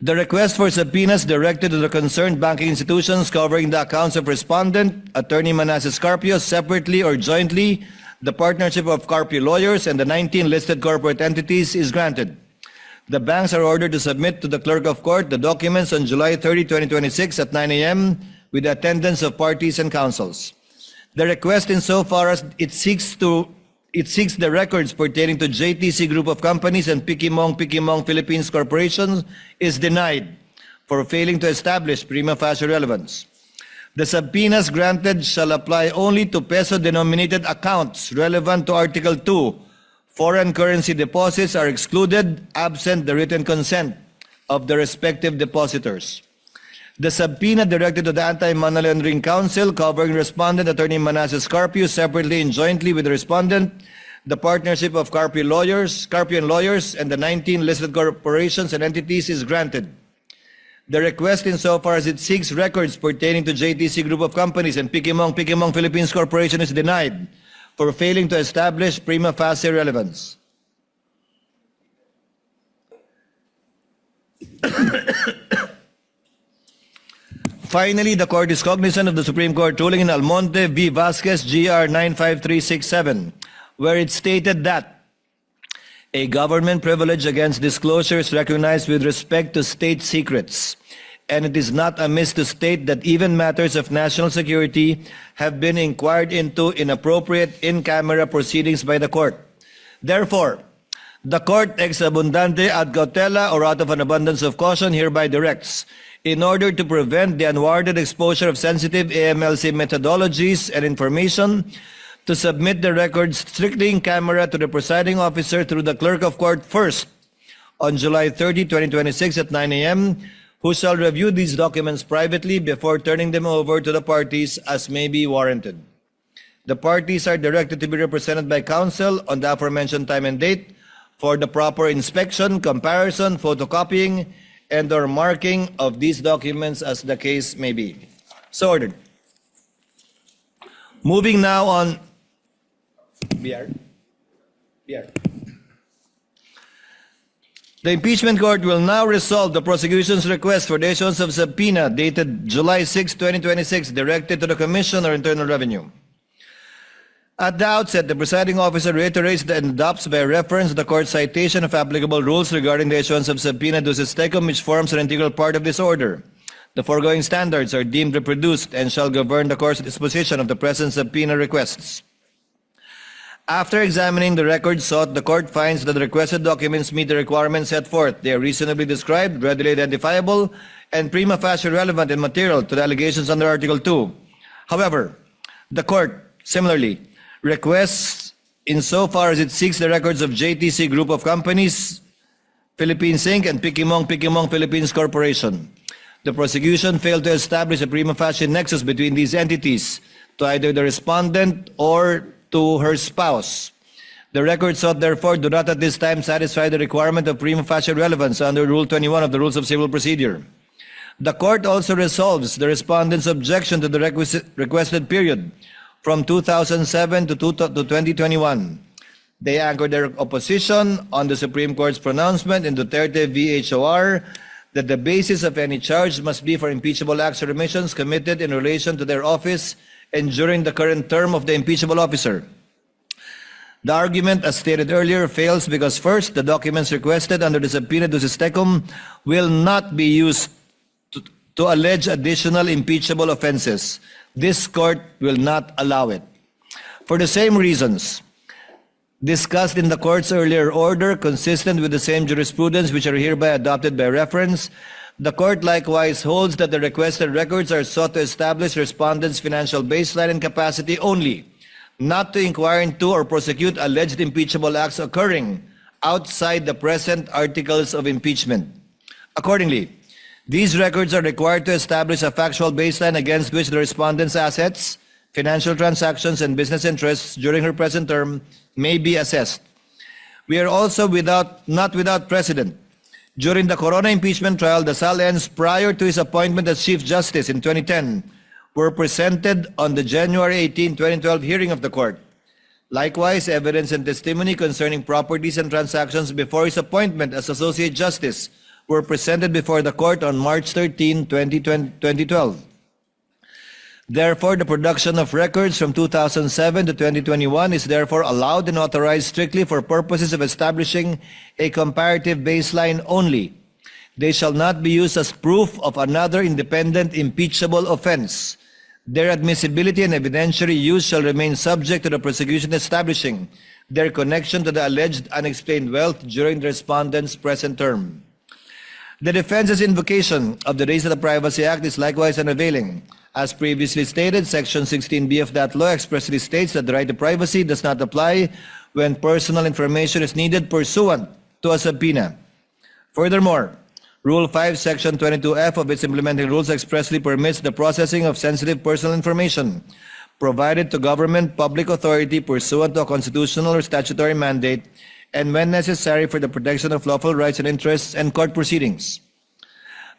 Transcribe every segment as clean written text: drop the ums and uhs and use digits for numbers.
The request for subpoenas directed to the concerned banking institutions covering the accounts of respondent, Attorney Manasseh Carpio, separately or jointly, the partnership of Carpio lawyers, and the 19 listed corporate entities is granted. The banks are ordered to submit to the clerk of court the documents on July 30, 2026 at 9 a.m. with the attendance of parties and counsels. The request, insofar as it seeks the records pertaining to JTC Group of Companies and Pikimong Philippines Corporation, is denied for failing to establish prima facie relevance. The subpoenas granted shall apply only to peso-denominated accounts relevant to Article 2. Foreign currency deposits are excluded absent the written consent of the respective depositors. The subpoena directed to the Anti-Money Laundering Council covering respondent Attorney Manasseh Carpio separately and jointly with the respondent, the partnership of Carpio and lawyers, and the 19 listed corporations and entities is granted. The request, insofar as it seeks records pertaining to JTC Group of Companies and Pikimong Philippines Corporation, is denied for failing to establish prima facie relevance. Finally, the court is cognizant of the Supreme Court ruling in Almonte v. Vasquez, GR 95367, where it stated that a government privilege against disclosure is recognized with respect to state secrets, and it is not amiss to state that even matters of national security have been inquired into in appropriate in-camera proceedings by the court. Therefore, the court ex abundante ad cautela, or out of an abundance of caution, hereby directs, in order to prevent the unwarranted exposure of sensitive AMLC methodologies and information, to submit the records strictly in camera to the presiding officer through the clerk of court first on July 30, 2026 at 9 a.m., who shall review these documents privately before turning them over to the parties as may be warranted. The parties are directed to be represented by counsel on the aforementioned time and date for the proper inspection, comparison, photocopying, and or marking of these documents as the case may be. So ordered. Moving now on BIR. The impeachment court will now resolve the prosecution's request for the issuance of subpoena dated July 6, 2026, directed to the Commission or Internal Revenue. At the outset, the presiding officer reiterates and adopts by reference the court citation of applicable rules regarding the issuance of subpoena ducis tecum, which forms an integral part of this order. The foregoing standards are deemed reproduced and shall govern the court's disposition of the present subpoena requests. After examining the records sought, the court finds that the requested documents meet the requirements set forth. They are reasonably described, readily identifiable, and prima facie relevant and material to the allegations under Article 2. However, the court, similarly, requests, insofar as it seeks the records of JTC Group of Companies, Philippines Inc., and Pikimong Philippines Corporation. The prosecution failed to establish a prima facie nexus between these entities to either the respondent or to her spouse. The records sought, therefore, do not at this time satisfy the requirement of prima facie relevance under Rule 21 of the Rules of Civil Procedure. The court also resolves the respondent's objection to the requested period from 2007 to 2021. They anchored their opposition on the Supreme Court's pronouncement in Duterte v. HOR that the basis of any charge must be for impeachable acts or omissions committed in relation to their office and during the current term of the impeachable officer. The argument, as stated earlier, fails because first, the documents requested under the subpoena ducis tecum will not be used to allege additional impeachable offenses. This court will not allow it. For the same reasons discussed in the court's earlier order, consistent with the same jurisprudence which are hereby adopted by reference, the court likewise holds that the requested records are sought to establish respondents' financial baseline and capacity only, not to inquire into or prosecute alleged impeachable acts occurring outside the present articles of impeachment. Accordingly, these records are required to establish a factual baseline against which the respondent's assets, financial transactions, and business interests during her present term may be assessed. We are also not without precedent. During the Corona impeachment trial, the SAL-Ns prior to his appointment as Chief Justice in 2010 were presented on the January 18, 2012 hearing of the court. Likewise, evidence and testimony concerning properties and transactions before his appointment as Associate Justice were presented before the court on March 13, 2012. Therefore, the production of records from 2007 to 2021 is therefore allowed and authorized strictly for purposes of establishing a comparative baseline only. They shall not be used as proof of another independent impeachable offense. Their admissibility and evidentiary use shall remain subject to the prosecution establishing their connection to the alleged unexplained wealth during the respondent's present term. The defense's invocation of the Days of the Privacy Act is likewise unavailing. As previously stated, Section 16B of that law expressly states that the right to privacy does not apply when personal information is needed pursuant to a subpoena. Furthermore, Rule 5, Section 22F of its implementing rules expressly permits the processing of sensitive personal information provided to government public authority pursuant to a constitutional or statutory mandate and when necessary for the protection of lawful rights and interests and court proceedings.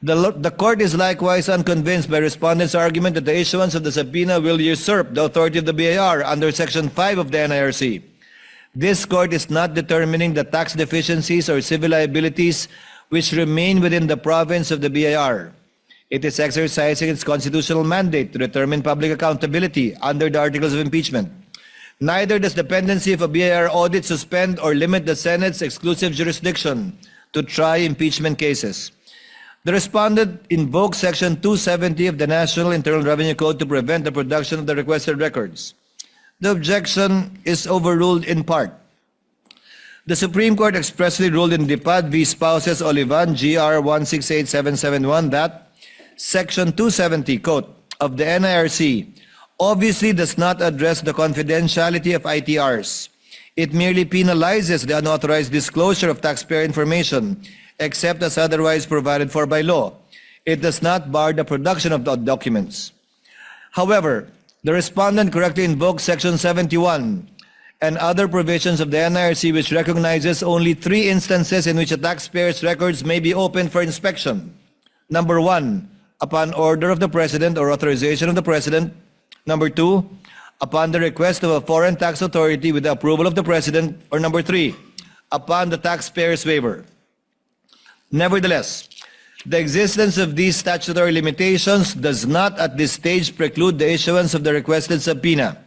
The court is likewise unconvinced by respondents' argument that the issuance of the subpoena will usurp the authority of the BIR under Section 5 of the NIRC. This court is not determining the tax deficiencies or civil liabilities which remain within the province of the BIR. It is exercising its constitutional mandate to determine public accountability under the Articles of Impeachment. Neither does dependency of a BIR audit suspend or limit the Senate's exclusive jurisdiction to try impeachment cases. The respondent invokes Section 270 of the National Internal Revenue Code to prevent the production of the requested records. The objection is overruled in part. The Supreme Court expressly ruled in Dipad v. Spouses Olivan, GR 168771, that Section 270, quote, of the NIRC obviously does not address the confidentiality of ITRs. It merely penalizes the unauthorized disclosure of taxpayer information, except as otherwise provided for by law. It does not bar the production of the documents. However, the respondent correctly invokes Section 71 and other provisions of the NIRC which recognizes only 3 instances in which a taxpayer's records may be opened for inspection. Number 1, upon order of the President or authorization of the President. Number 2, upon the request of a foreign tax authority with the approval of the President. Or number 3, upon the taxpayer's waiver. Nevertheless, the existence of these statutory limitations does not at this stage preclude the issuance of the requested subpoena.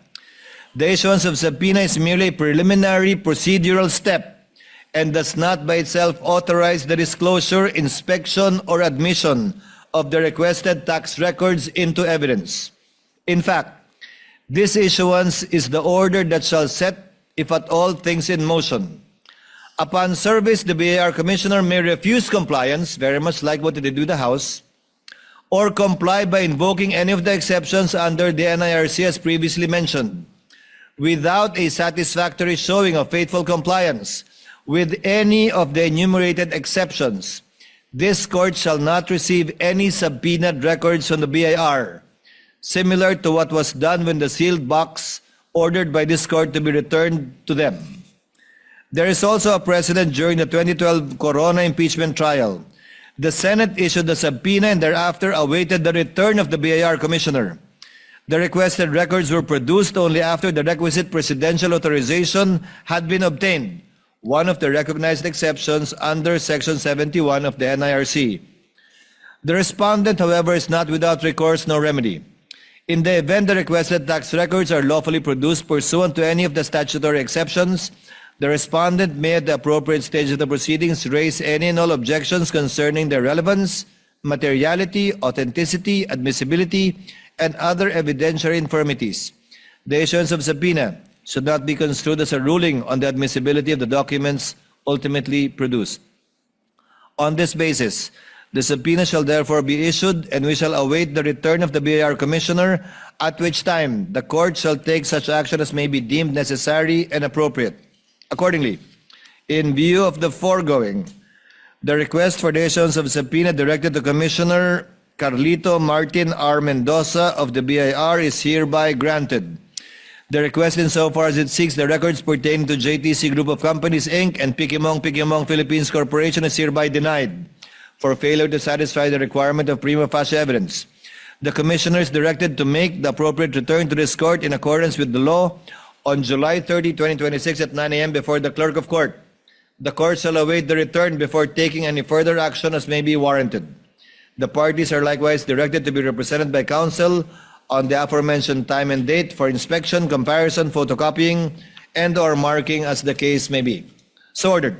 The issuance of subpoena is merely a preliminary procedural step and does not by itself authorize the disclosure, inspection, or admission of the requested tax records into evidence. In fact, this issuance is the order that shall set, if at all, things in motion. Upon service, the BIR Commissioner may refuse compliance, very much like what they do the House, or comply by invoking any of the exceptions under the NIRC as previously mentioned, without a satisfactory showing of faithful compliance with any of the enumerated exceptions. This court shall not receive any subpoenaed records from the BIR, similar to what was done when the sealed box ordered by this court to be returned to them. There is also a precedent during the 2012 Corona impeachment trial. The Senate issued the subpoena and thereafter awaited the return of the BIR Commissioner. The requested records were produced only after the requisite presidential authorization had been obtained, one of the recognized exceptions under Section 71 of the NIRC. The respondent, however, is not without recourse nor remedy. In the event the requested tax records are lawfully produced pursuant to any of the statutory exceptions, the respondent may at the appropriate stage of the proceedings raise any and all objections concerning their relevance, materiality, authenticity, admissibility, and other evidentiary infirmities. The issuance of subpoena should not be construed as a ruling on the admissibility of the documents ultimately produced. On this basis, the subpoena shall therefore be issued, and we shall await the return of the BIR Commissioner, at which time the court shall take such action as may be deemed necessary and appropriate. Accordingly, in view of the foregoing, the request for the issuance of subpoena directed to Commissioner Carlito Martin R. Mendoza of the BIR is hereby granted. The request insofar as it seeks the records pertaining to JTC Group of Companies, Inc. and Pikimong Philippines Corporation is hereby denied for failure to satisfy the requirement of prima facie evidence. The Commissioner is directed to make the appropriate return to this court in accordance with the law on July 30, 2026 at 9 a.m. before the Clerk of Court. The court shall await the return before taking any further action as may be warranted. The parties are likewise directed to be represented by counsel on the aforementioned time and date for inspection, comparison, photocopying, and/or marking as the case may be. So ordered.